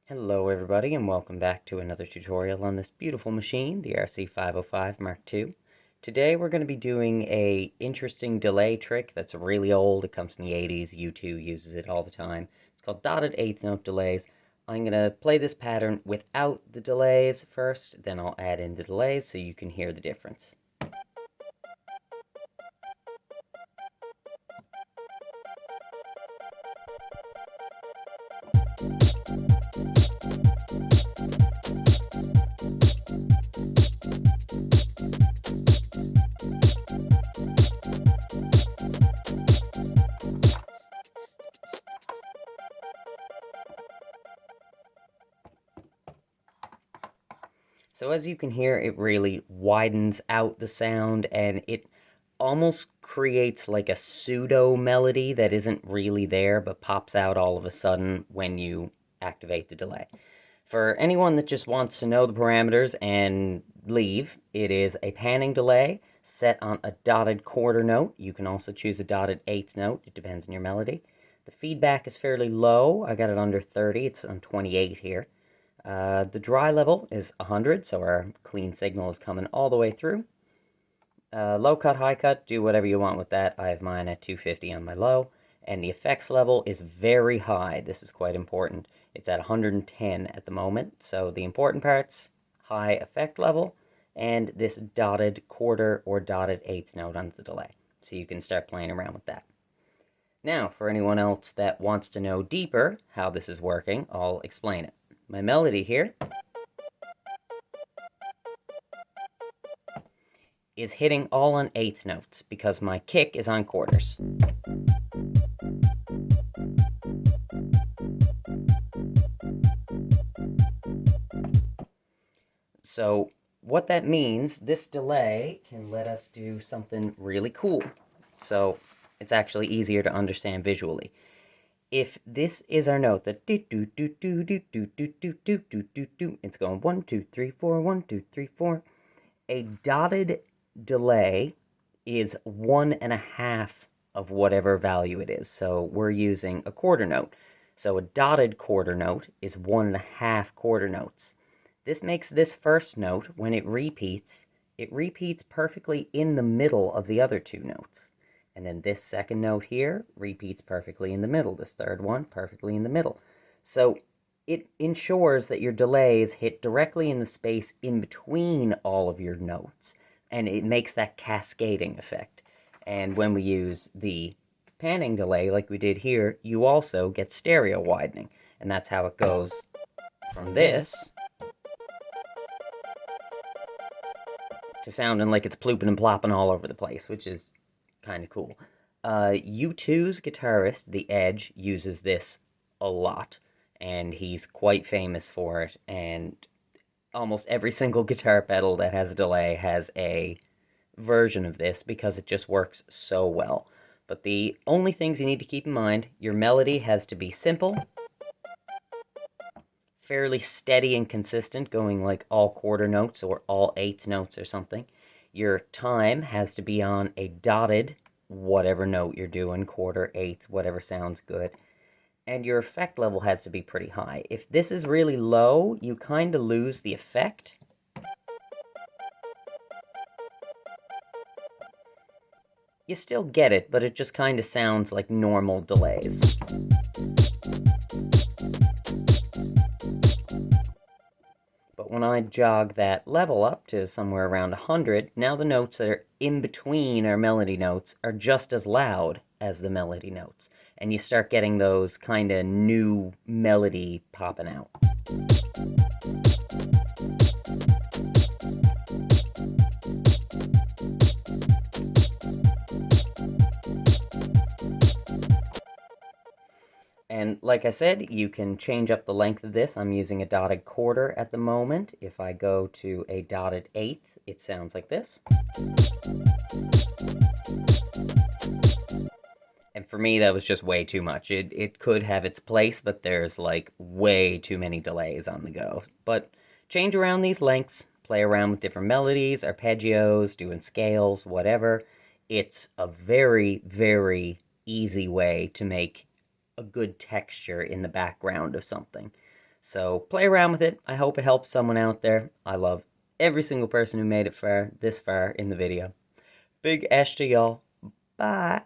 Hello everybody and welcome back to another tutorial on this beautiful machine, the Rc505 Mk2. Today we're going to be doing a interesting delay trick that's really old. It comes from the 80s. U2 uses it all the time. It's called dotted eighth note delays. I'm going to play this pattern without the delays first, then I'll add in the delays so you can hear the difference. So as you can hear, it really widens out the sound and it almost creates like a pseudo melody that isn't really there but pops out all of a sudden when you activate the delay. For anyone that just wants to know the parameters and leave, it is a panning delay set on a dotted quarter note. You can also choose a dotted eighth note. It depends on your melody. The feedback is fairly low. I got it under 30. It's on 28 here. The dry level is 100, so our clean signal is coming all the way through. Low cut, high cut, do whatever you want with that. I have mine at 250 on my low. And the effects level is very high. This is quite important. It's at 110 at the moment. So the important parts, high effect level, and this dotted quarter or dotted eighth note on the delay. So you can start playing around with that. Now, for anyone else that wants to know deeper how this is working, I'll explain it. My melody here is hitting all on eighth notes because my kick is on quarters. So what that means, this delay can let us do something really cool. So it's actually easier to understand visually. If this is our note, the do do do do do do do do do do do do, it's going 1 2 3 4 1 2 3 4. A dotted delay is 1.5 of whatever value it is. So we're using a quarter note. So a dotted quarter note is 1.5 quarter notes. This makes this first note, when it repeats perfectly in the middle of the other two notes. And then this second note here repeats perfectly in the middle. This third one perfectly in the middle. So it ensures that your delays hit directly in the space in between all of your notes. And it makes that cascading effect. And when we use the panning delay like we did here, you also get stereo widening. And that's how it goes from this to sounding like it's plooping and plopping all over the place, which is kind of cool. U2's guitarist, The Edge, uses this a lot, and he's quite famous for it, and almost every single guitar pedal that has a delay has a version of this because it just works so well. But the only things you need to keep in mind, your melody has to be simple, fairly steady and consistent, going like all quarter notes or all eighth notes or something. Your time has to be on a dotted whatever note you're doing, quarter, eighth, whatever sounds good. And your effect level has to be pretty high. If this is really low, you kind of lose the effect. You still get it, but it just kind of sounds like normal delays. But when I jog that level up to somewhere around 100, now the notes that are in between our melody notes are just as loud as the melody notes. And you start getting those kind of new melody popping out. And like I said, you can change up the length of this. I'm using a dotted quarter at the moment. If I go to a dotted eighth, it sounds like this. And for me, that was just way too much. It could have its place, but there's like way too many delays on the go. But change around these lengths, play around with different melodies, arpeggios, doing scales, whatever. It's a very, very easy way to make a good texture in the background of something. So play around with it. I hope it helps someone out there. I love every single person who made it this far in the video. Big S to y'all. Bye.